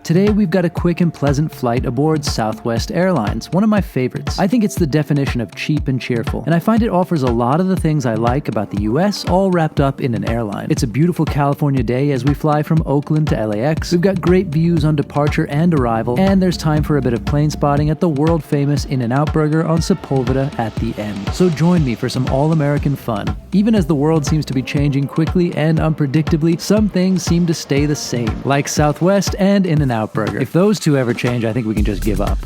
Today we've got a quick and pleasant flight aboard Southwest Airlines, one of my favorites. I think it's the definition of cheap and cheerful, and I find it offers a lot of the things I like about the US all wrapped up in an airline. It's a beautiful California day as we fly from Oakland to LAX. We've got great views on departure and arrival, and there's time for a bit of plane spotting at the world famous In-n-Out burger on Sepulveda at the end. So join me for some all-American fun. Even as the world seems to be changing quickly and unpredictably, some things seem to stay the same, like Southwest and In-n-Out burger. If those two ever change, I think we can just give up.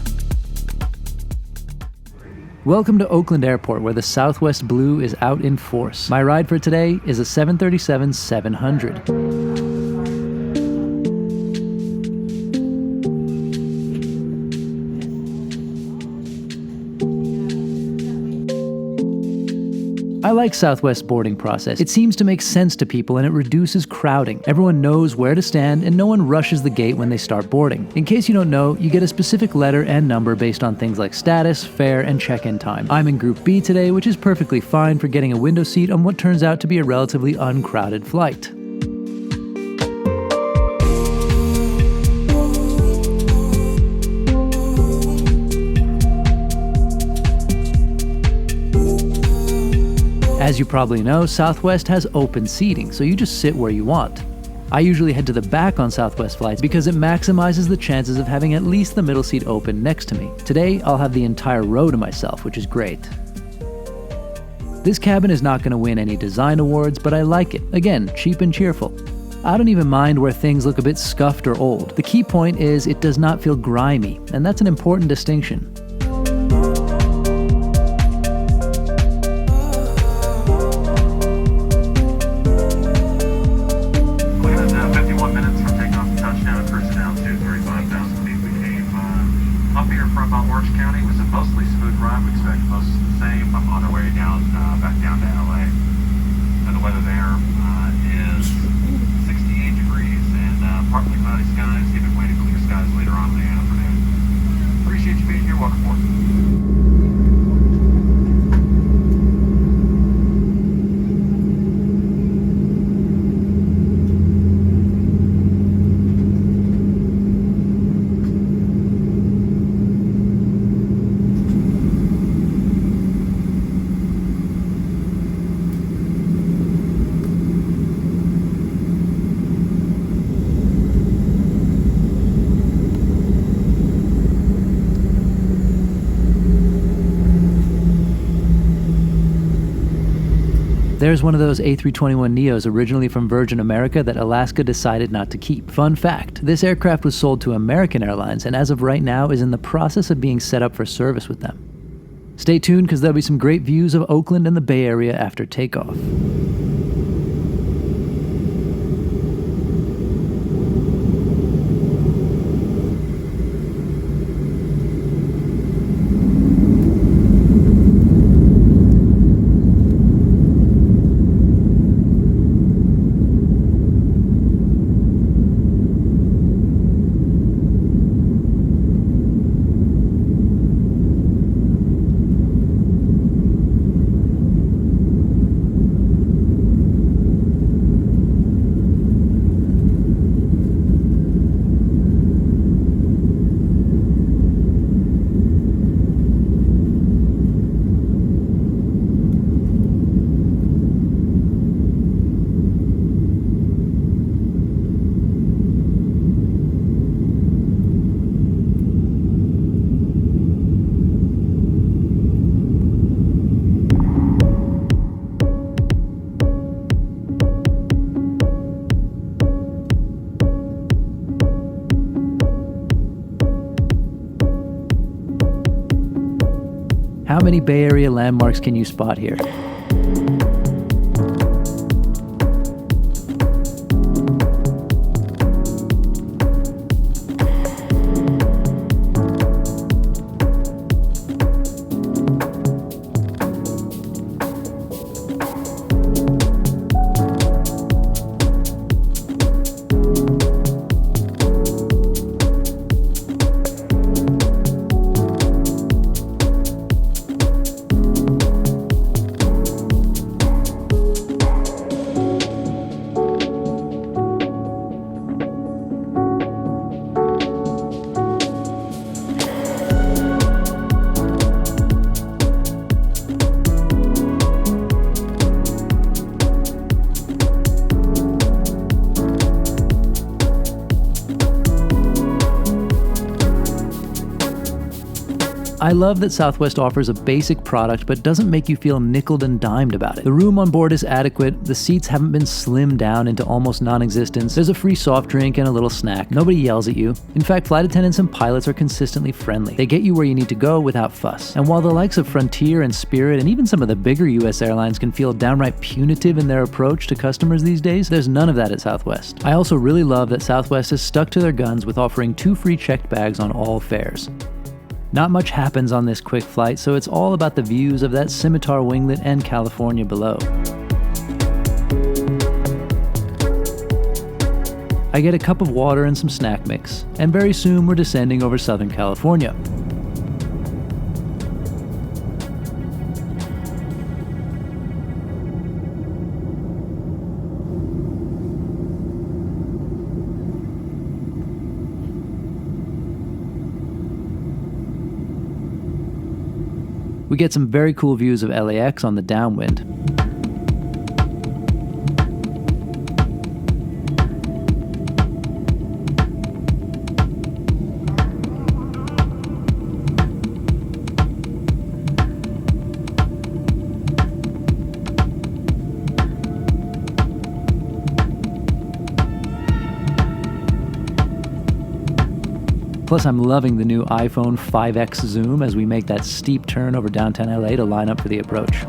Welcome to Oakland Airport, where the Southwest Blue is out in force. My ride for today is a 737-700. I like Southwest's boarding process. It seems to make sense to people and it reduces crowding. Everyone knows where to stand and no one rushes the gate when they start boarding. In case you don't know, you get a specific letter and number based on things like status, fare, and check-in time. I'm in Group B today, which is perfectly fine for getting a window seat on what turns out to be a relatively uncrowded flight. As you probably know, Southwest has open seating, so you just sit where you want. I usually head to the back on Southwest flights because it maximizes the chances of having at least the middle seat open next to me. Today, I'll have the entire row to myself, which is great. This cabin is not going to win any design awards, but I like it. Again, cheap and cheerful. I don't even mind where things look a bit scuffed or old. The key point is it does not feel grimy, and that's an important distinction. There's one of those A321neos originally from Virgin America that Alaska decided not to keep. Fun fact, this aircraft was sold to American Airlines and as of right now is in the process of being set up for service with them. Stay tuned because there'll be some great views of Oakland and the Bay Area after takeoff. How many Bay Area landmarks can you spot here? I love that Southwest offers a basic product but doesn't make you feel nickeled and dimed about it. The room on board is adequate, the seats haven't been slimmed down into almost non-existence, there's a free soft drink and a little snack, nobody yells at you. In fact, flight attendants and pilots are consistently friendly. They get you where you need to go without fuss. And while the likes of Frontier and Spirit and even some of the bigger US airlines can feel downright punitive in their approach to customers these days, there's none of that at Southwest. I also really love that Southwest has stuck to their guns with offering 2 free checked bags on all fares. Not much happens on this quick flight, so it's all about the views of that scimitar winglet and California below. I get a cup of water and some snack mix, and very soon we're descending over Southern California. We get some very cool views of LAX on the downwind. Plus, I'm loving the new iPhone 5X zoom as we make that steep turn over downtown LA to line up for the approach.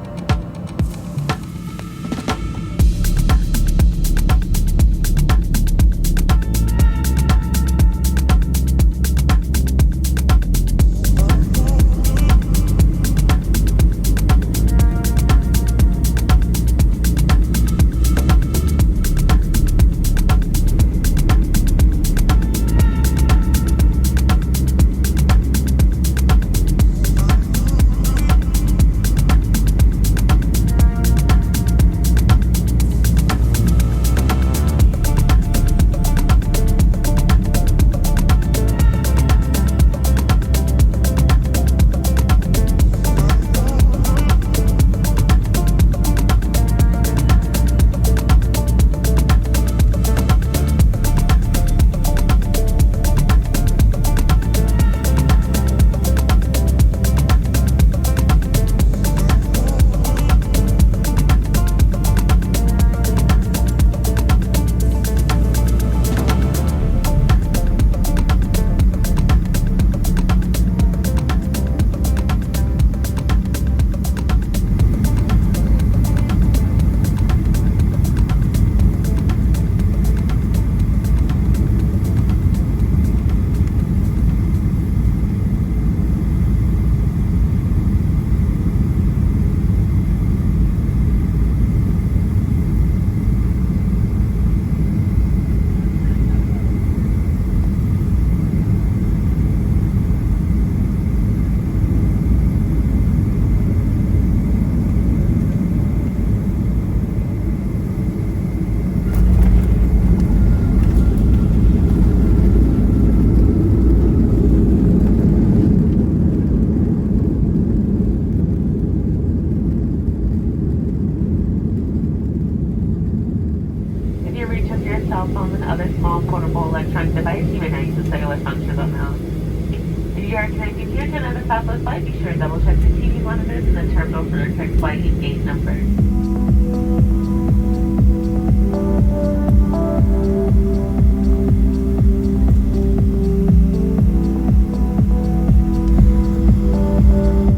cell phone and other small portable electronic device, you may not use the cellular functions on those. If you are connecting here to another Southwest flight, be sure to double check the TV monitors in the terminal for the correct flight and gate number.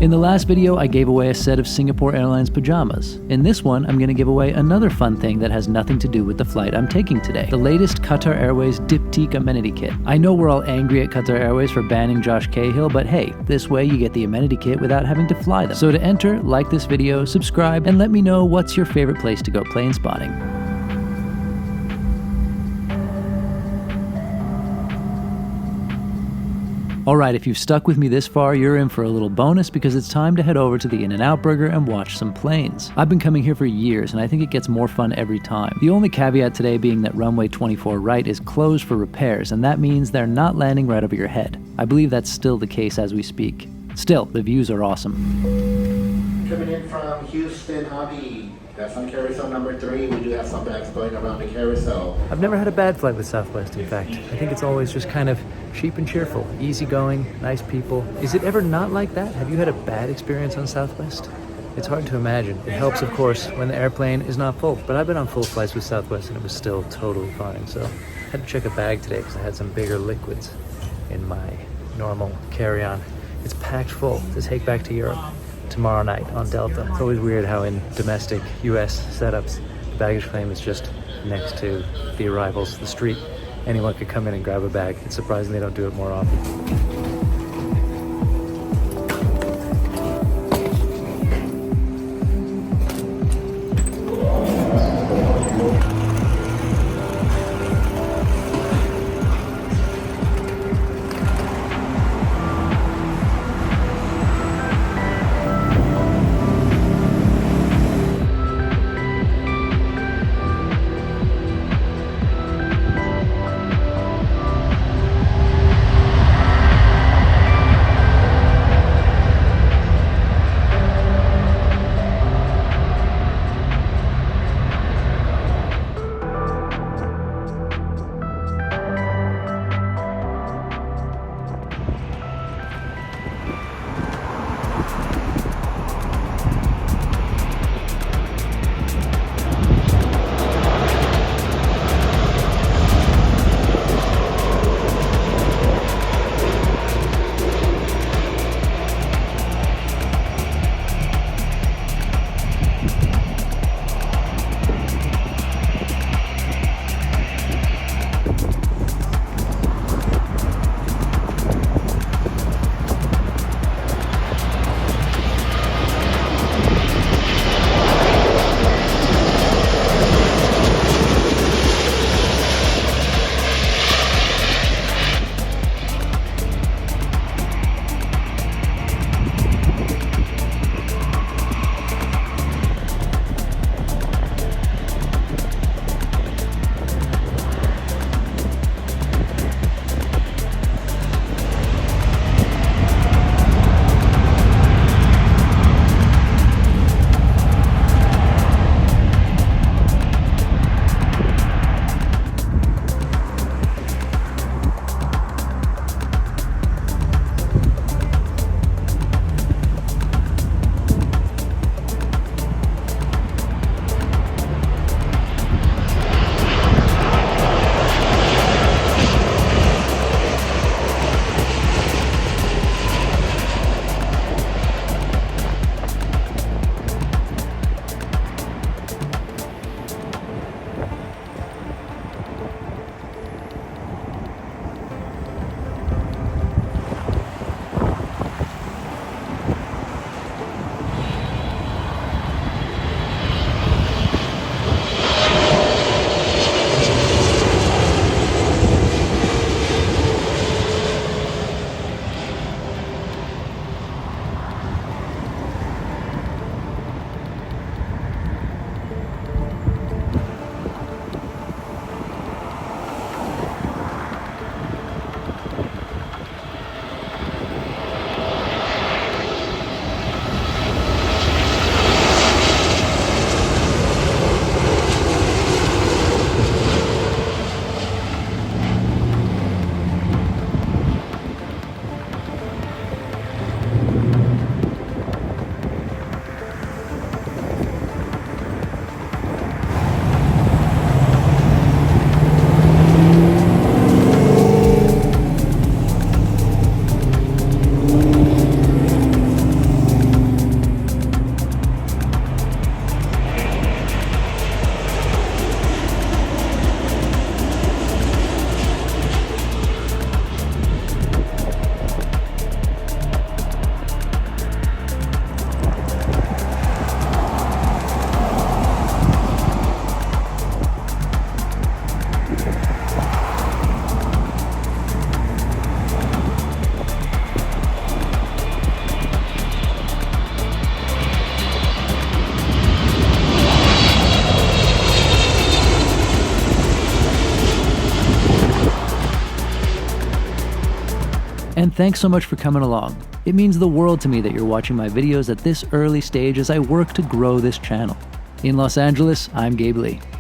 In the last video, I gave away a set of Singapore Airlines pajamas. In this one, I'm going to give away another fun thing that has nothing to do with the flight I'm taking today. The latest Qatar Airways Diptyque amenity kit. I know we're all angry at Qatar Airways for banning Josh Cahill, but hey, this way you get the amenity kit without having to fly them. So to enter, like this video, subscribe, and let me know what's your favorite place to go plane spotting. Alright, if you've stuck with me this far, you're in for a little bonus because it's time to head over to the In-N-Out Burger and watch some planes. I've been coming here for years and I think it gets more fun every time. The only caveat today being that runway 24 right is closed for repairs, and that means they're not landing right over your head. I believe that's still the case as we speak. Still, the views are awesome. Coming in from Houston, Avi. That's on carousel number 3. We do have some bags going around the carousel. I've never had a bad flight with Southwest, in fact. I think it's always just kind of cheap and cheerful, easygoing, nice people. Is it ever not like that? Have you had a bad experience on Southwest? It's hard to imagine. It helps, of course, when the airplane is not full. But I've been on full flights with Southwest and it was still totally fine. So I had to check a bag today because I had some bigger liquids in my normal carry-on. It's packed full to take back to Europe tomorrow night on Delta. It's always weird how in domestic US setups, the baggage claim is just next to the arrivals, the street. Anyone could come in and grab a bag. It's surprising they don't do it more often. And thanks so much for coming along. It means the world to me that you're watching my videos at this early stage as I work to grow this channel. In Los Angeles, I'm Gabe Lee.